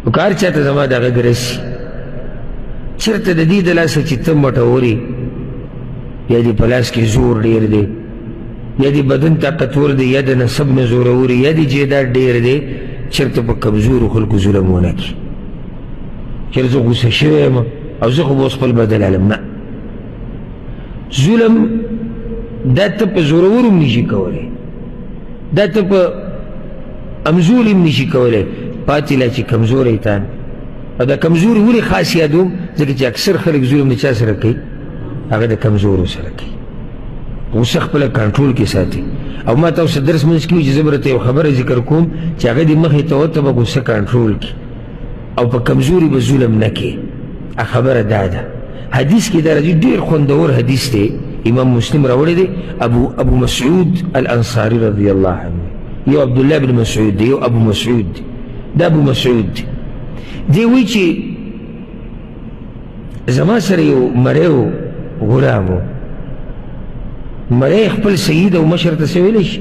وکار چاته زما دا غږ رسي چېرته د دې د لاسه چې ته مټورې یا دې په لاس کې زور ډېر دی یا دې بدن طاقتور دی یا د نسب نه زورور یا دې جیداد ډېر دی چېرته په کمزورو خلکو ظلم ونه کړي چېرته زه غوسه شوی یم او زه خو به اوس خپل بدل علم نه ظلم دا ته په زورور هم نشي کولی دا ته په امزول هم نشي کولی پاتې لا چې کمزوری تان او دا کمزوري ولې خاص یادوم ځکه چې اکثر خلک ظلم د چا سره کوي هغه د کمزورو سره کوي غوسه خپله کنټرول کې ساتي او ما تاسو درس منځ کې وي چې زه به درته یو خبره ذکر کوم چې هغه دې مخې ته ورته به غوسه کنټرول کړي او په کمزوري به ظلم نه کوي خبره دا ده حدیث کې دا راځي ډېر خوندور حدیث دی امام مسلم راوړی دی ابو مسعود الانصاري رضی الله عنه یو عبدالله بن مسعود دی یو ابو مسعود دی دا ابو مسعود دی دی وی چې زما سره یو مری و غلام و مری خپل سید او مشر ته څه ویلی شي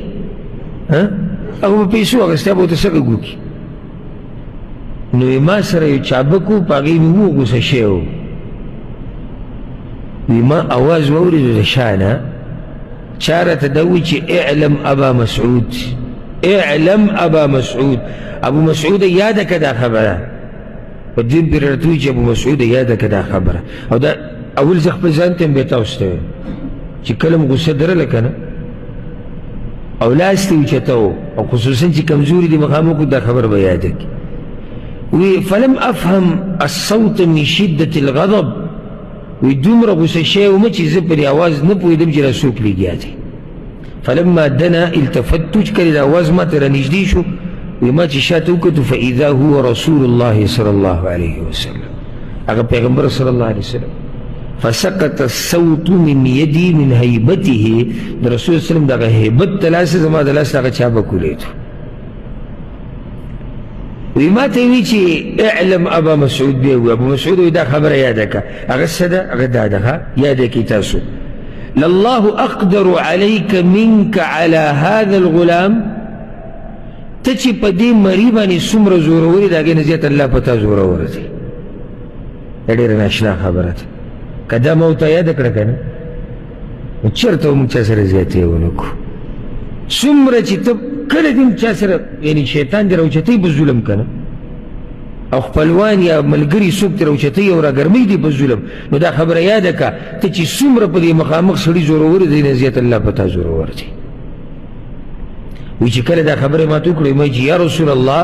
هغه به پیسو اخیستی به ورته څه غږ وکړي نو ما سره یو چابک و په هغې مې وغوسه شوی و وی ما اواز واورېدو د شا نه چا راته دا ووایي چې اعلم ابا مسعود اعلم ابا مسعود ابو مسعود یاده که دا خبره په دین پرې راته وایي چې ابو مسعود یاده که دا خبره او دا اول زه خپل ځان ته هم بیا تاسو ته چې کله م غوسه درله که نه او لاس ته اوچته و او خصوصا چې کمزوري دي مخامخ دا خبر به یاده کړي وی فلم افهم الصوت من شدة الغضب وی دومره غوسه شوی ومه چې زه پرې اواز نه پوهېدم چې را څوک لګیا دی فلما دنا التفتو چې کله د اواز ما ته رانږدې شو وی ما چې شاته وکتو فاذا هو رسول الله صلی الله علیه وسلم هغه پیغمبر صلی الله علیه وسلم فسقط الصوت من يدي من هيبته د رسول صلی الله علیه وسلم دغه هیبت د لاسه زما د لاسه هغه چا به کولیدو وی ما ته وی چې اعلم ابا مسعود بیا وی ابو مسعود وی دا خبره یاده که هغه څه ده هغه دا ده یاده کړئ تاسو لله اقدر عليك منك على هذا الغلام ته چې په دې مري باندې څومره زورور یې د هغې نه زیات الله په تا زورور دی دا ډېره ناشنا خبره ده که دا ما ورته یاده کړه که نه نو چېرته به موږ چا سره زیاتې ونه کړو څومره چې ته کله دې چا سره یعنې شیطان دې راوچتی په ظلم که نه او خپلوان یا ملګري څوک دې راوچتی او راګرمۍ دي په ظلم نو دا خبره یاده که ته چې څومره په دې مخامخ سړي زورور دی نه زیات الله په تا زورور دی وی چې کله دا خبره ما ته وکړې ما چې یا رسول الله